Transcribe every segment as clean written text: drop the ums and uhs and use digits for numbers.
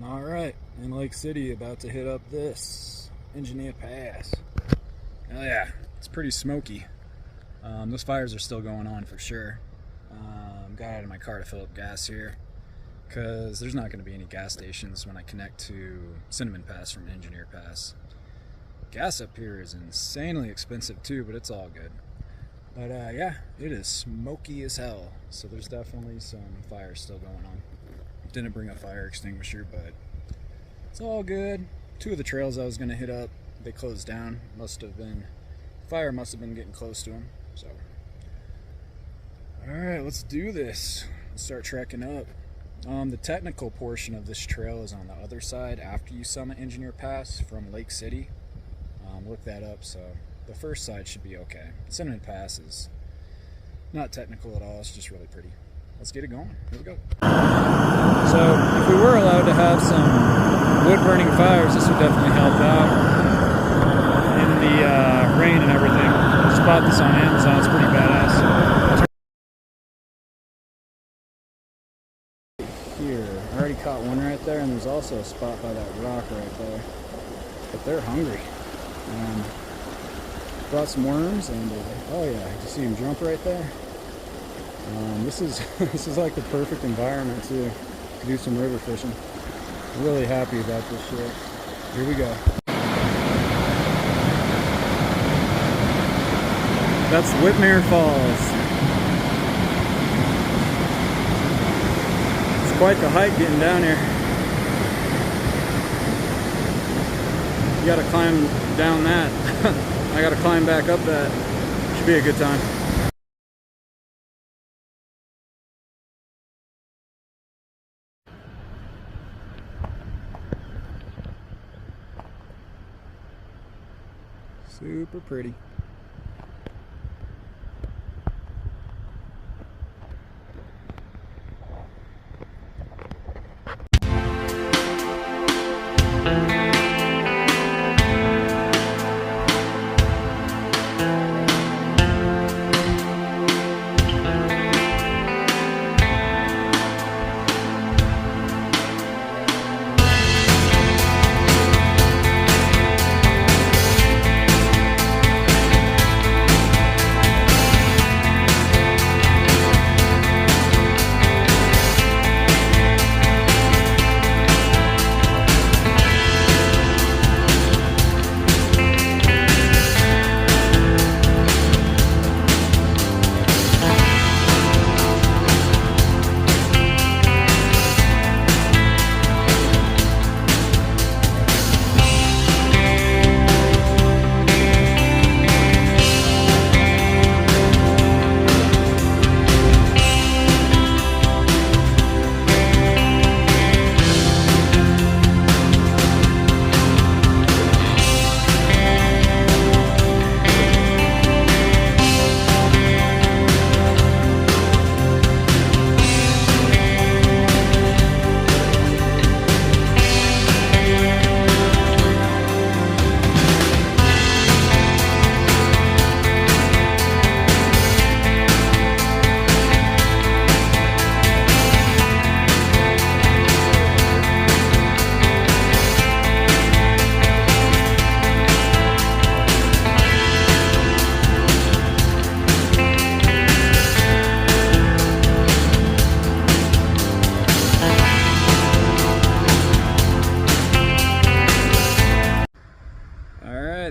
All right, in Lake City, about to hit up this Engineer Pass. Oh yeah, it's pretty smoky. Those fires are still going on for sure. Got out of my car to fill up gas here because there's not going to be any gas stations when I connect to Cinnamon Pass from Engineer Pass. Gas up here is insanely expensive too, but it's all good. But yeah, it is smoky as hell, so there's definitely some fire still going on. Didn't bring a fire extinguisher, but it's all good. Two of the trails I was going to hit up, they closed down. Fire must have been getting close to them. So, all right, let's do this. Let's start trekking up. The technical portion of this trail is on the other side after you summit Engineer Pass from Lake City. Look that up. So the first side should be okay. Cinnamon Pass is not technical at all. It's just really pretty. Let's get it going. Here we go. So if we were allowed to have some wood-burning fires, this would definitely help out in the rain and everything. I just bought this on Amazon. It's pretty badass. Here, I already caught one right there, and there's also a spot by that rock right there. But they're hungry. Brought some worms, and oh yeah, you see them jump right there. This is like the perfect environment to do some river fishing. I'm really happy about this shit. Here we go. That's Whitmore Falls. It's quite the hike getting down here. You gotta climb down that. I gotta climb back up that. Should be a good time. Super pretty.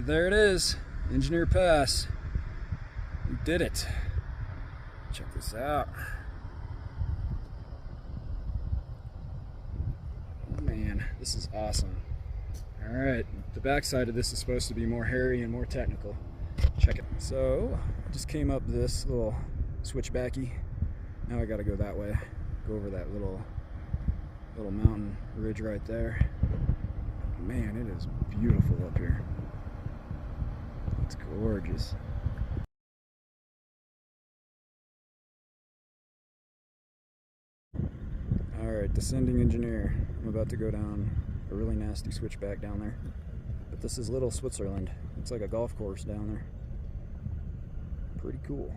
There it is, Engineer Pass. We did it. Check this out. Oh man, this is awesome. All right, the backside of this is supposed to be more hairy and more technical. Check it. So, I just came up this little switchbacky. Now I gotta go that way. Go over that little mountain ridge right there. Man, it is beautiful up here. It's gorgeous. Alright, descending engineer. I'm about to go down a really nasty switchback down there. But this is Little Switzerland. It's like a golf course down there. Pretty cool.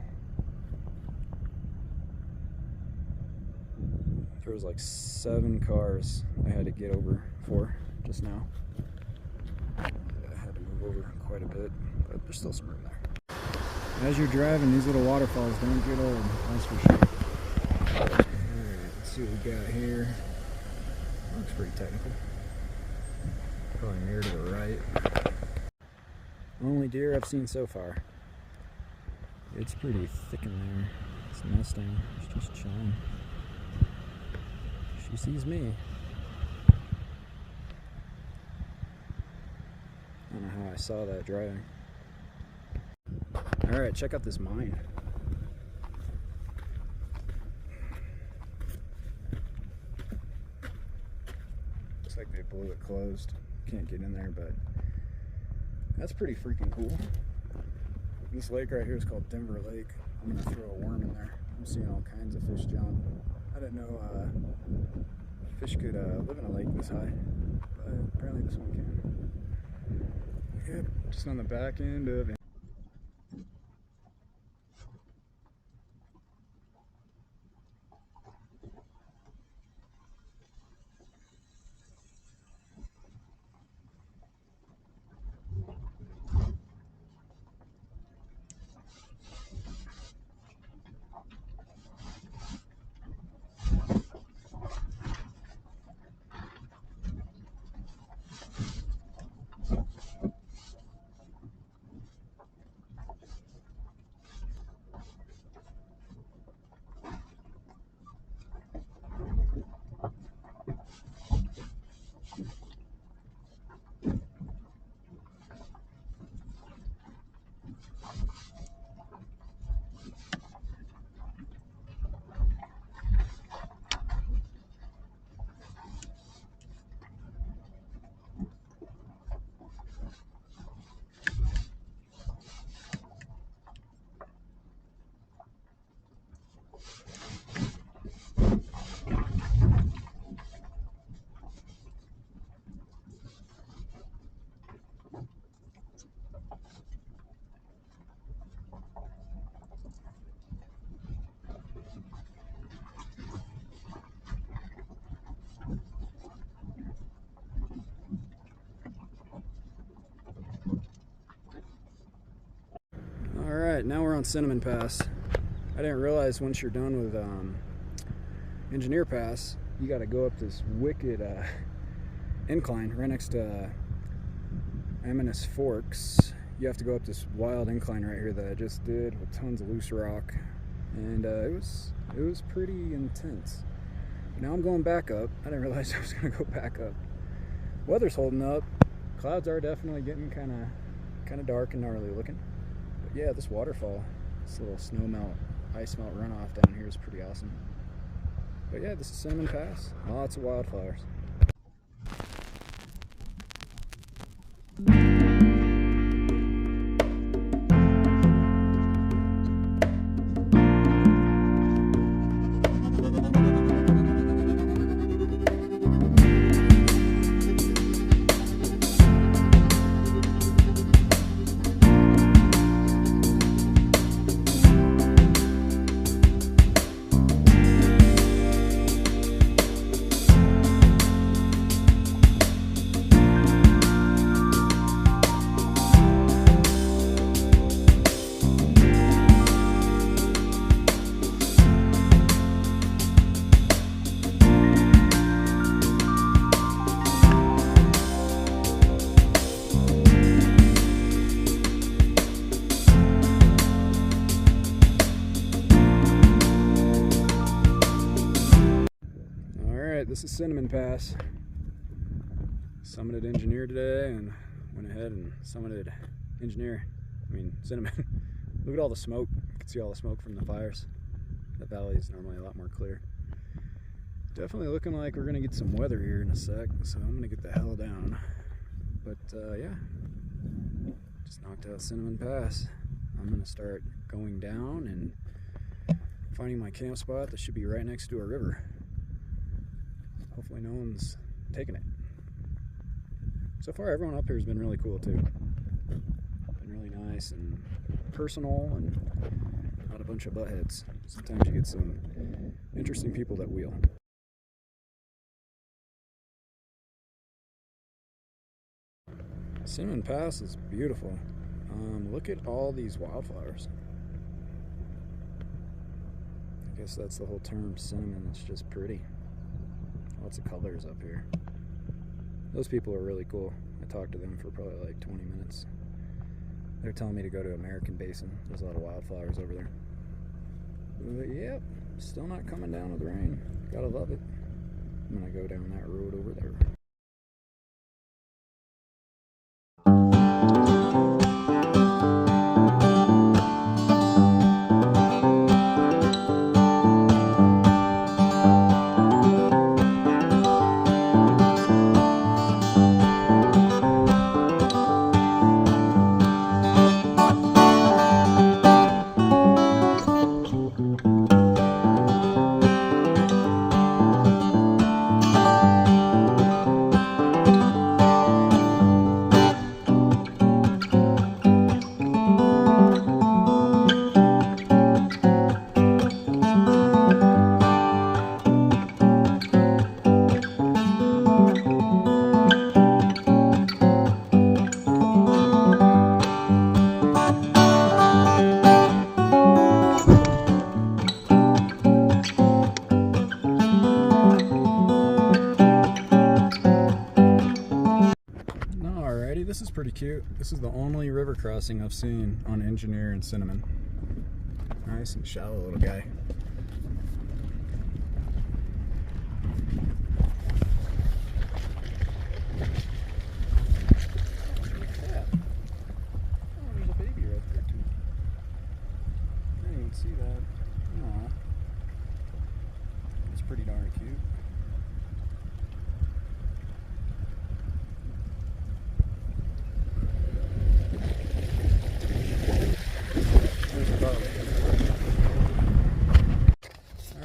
There was like 7 cars I had to get over for just now. I had to move over quite a bit, but there's still some room there. As you're driving, these little waterfalls don't get old, that's for sure. Alright, let's see what we got here. Looks pretty technical. Probably near to the right. Only deer I've seen so far. It's pretty thick in there. This Mustang is just chilling. She sees me. I don't know how I saw that driving. Alright, check out this mine. Looks like they blew it closed. Can't get in there, but that's pretty freaking cool. This lake right here is called Denver Lake. I'm gonna throw a worm in there. I'm seeing all kinds of fish jump. I didn't know fish could live in a lake this high, but apparently this one can. Yep, just on the back end of it. Alright, now we're on Cinnamon Pass. I didn't realize once you're done with Engineer Pass, you got to go up this wicked incline right next to Animas Forks. You have to go up this wild incline right here that I just did with tons of loose rock, and it was pretty intense. Now I'm going back up. I didn't realize I was going to go back up. Weather's holding up. Clouds are definitely getting kind of dark and gnarly looking. But yeah, this waterfall, this little snow melt, ice melt runoff down here is pretty awesome. But yeah, this is Cinnamon Pass. Lots of wildflowers. This is Cinnamon Pass. Summited Engineer today and went ahead and summited Cinnamon. Look at all the smoke. You can see all the smoke from the fires. The valley is normally a lot more clear. Definitely looking like we're gonna get some weather here in a sec, so I'm gonna get the hell down. But yeah, just knocked out Cinnamon Pass. I'm gonna start going down and finding my camp spot that should be right next to a river. Hopefully no one's taking it. So far everyone up here has been really cool too. Been really nice and personal and not a bunch of buttheads. Sometimes you get some interesting people that wheel. Cinnamon Pass is beautiful. Look at all these wildflowers. I guess that's the whole term, cinnamon. It's just pretty. Lots of colors up here. Those people are really cool. I talked to them for probably like 20 minutes. They're telling me to go to American Basin. There's a lot of wildflowers over there. But yep, still not coming down with rain. Gotta love it. I'm gonna go down that road over there. This is pretty cute. This is the only river crossing I've seen on Engineer and Cinnamon. Nice and shallow little guy. Look at that. Oh, there's a baby right there too. I didn't even see that. Aw. It's pretty darn cute.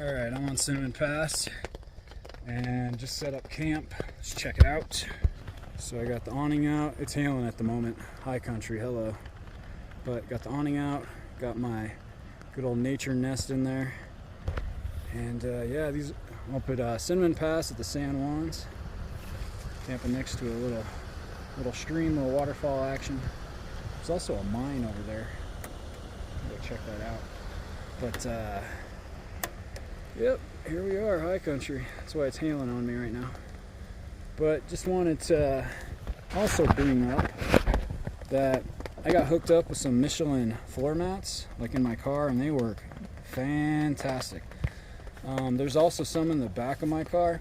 Alright, I'm on Cinnamon Pass and just set up camp. Let's check it out. So I got the awning out. It's hailing at the moment. High country, hello. But got the awning out, got my good old nature nest in there. And yeah, I'll put Cinnamon Pass at the San Juans. Camping next to a little stream, little waterfall action. There's also a mine over there. Go check that out. But yep, here we are, high country. That's why it's hailing on me right now. But just wanted to also bring up that I got hooked up with some Michelin floor mats, like in my car, and they work fantastic. There's also some in the back of my car,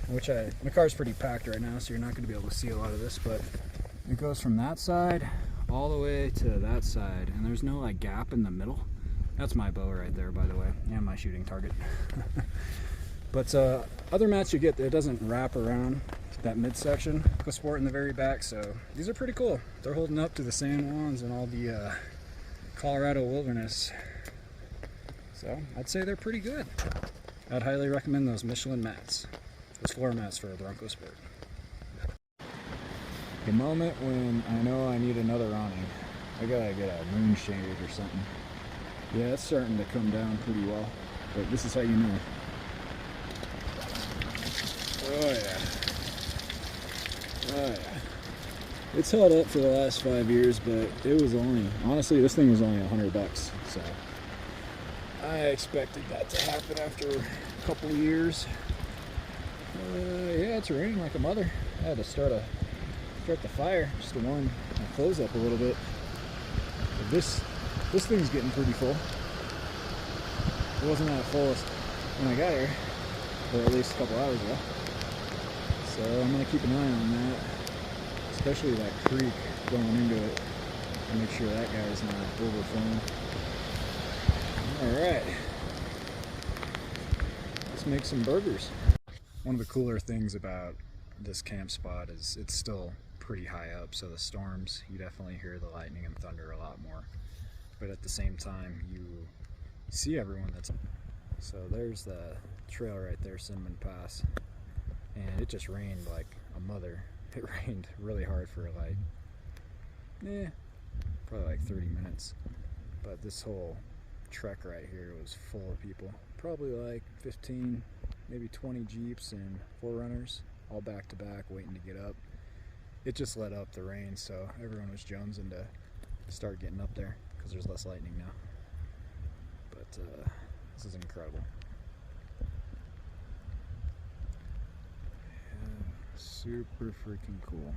which my car's pretty packed right now, so you're not going to be able to see a lot of this, but it goes from that side all the way to that side, and there's no like gap in the middle. That's my bow right there, by the way, and my shooting target. But other mats you get, it doesn't wrap around that midsection. Bronco Sport in the very back, so these are pretty cool. They're holding up to the San Juans and all the Colorado wilderness. So I'd say they're pretty good. I'd highly recommend those Michelin mats, those floor mats for a Bronco Sport. The moment when I know I need another awning, I gotta get a moon shade or something. Yeah, it's starting to come down pretty well, but this is how you know. Oh yeah. Oh yeah. It's held up for the last 5 years, but it was honestly, this thing was only $100, so I expected that to happen after a couple of years. Yeah, it's raining like a mother. I had to start the fire just to warm my clothes up a little bit. But this thing's getting pretty full. It wasn't that full when I got here, or at least a couple hours ago. So I'm gonna keep an eye on that, especially that creek going into it, to make sure that guy's not overflowing. All right, let's make some burgers. One of the cooler things about this camp spot is it's still pretty high up, so the storms, you definitely hear the lightning and thunder a lot more. But at the same time, you see everyone that's... So there's the trail right there, Cinnamon Pass. And it just rained like a mother. It rained really hard for like, probably like 30 minutes. But this whole trek right here was full of people. Probably like 15, maybe 20 Jeeps and 4Runners, all back to back, waiting to get up. it just let up the rain, so everyone was jonesing to start getting up there because there's less lightning now. But this is incredible. Yeah, super freaking cool.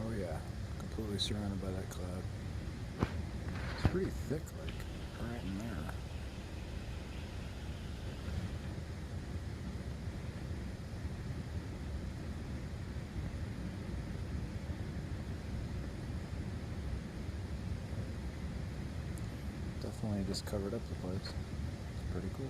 Oh yeah, completely surrounded by that cloud. It's pretty thick, like right in there. Definitely just covered up the place. It's pretty cool.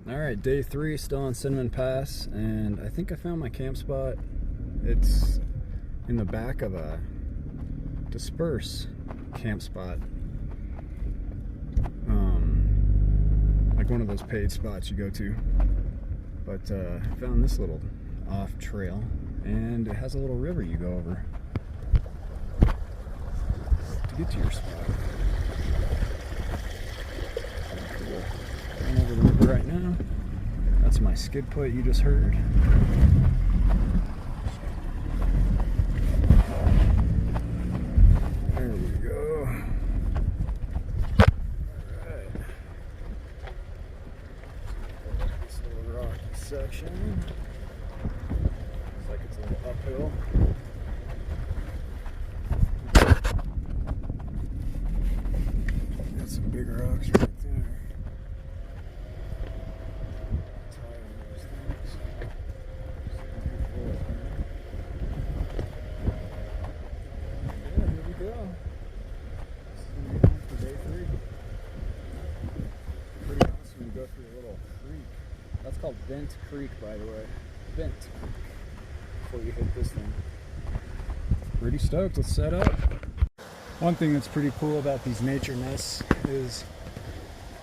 Alright, day 3, still on Cinnamon Pass, and I think I found my camp spot. It's in the back of a disperse camp spot. Like one of those paid spots you go to. But I found this little off trail, and it has a little river you go over to get to your spot. Cool. Going over the river right now. That's my skid plate you just heard. There we go. Alright. This little rocky section. Looks like it's a little uphill. Got some big rocks right there. That's called Bent Creek, by the way. Bent Creek. Before you hit this thing. Pretty stoked. Let's set up. One thing that's pretty cool about these nature nests is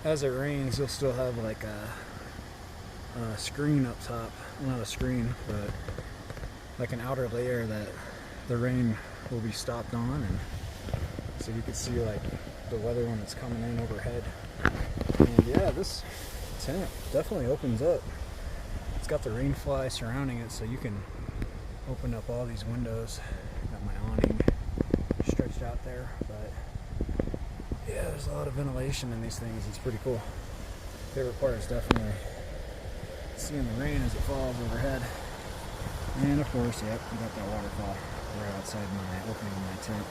as it rains, you'll still have like a screen up top. Well, not a screen, but like an outer layer that the rain will be stopped on, and so you can see like the weather when it's coming in overhead. And yeah, this tent definitely opens up. It's got the rain fly surrounding it, so you can open up all these windows. Got my awning stretched out there, but yeah, there's a lot of ventilation in these things. It's pretty cool. Favorite part is definitely seeing the rain as it falls overhead. And of course, yep, we got that waterfall right outside my opening of my tent.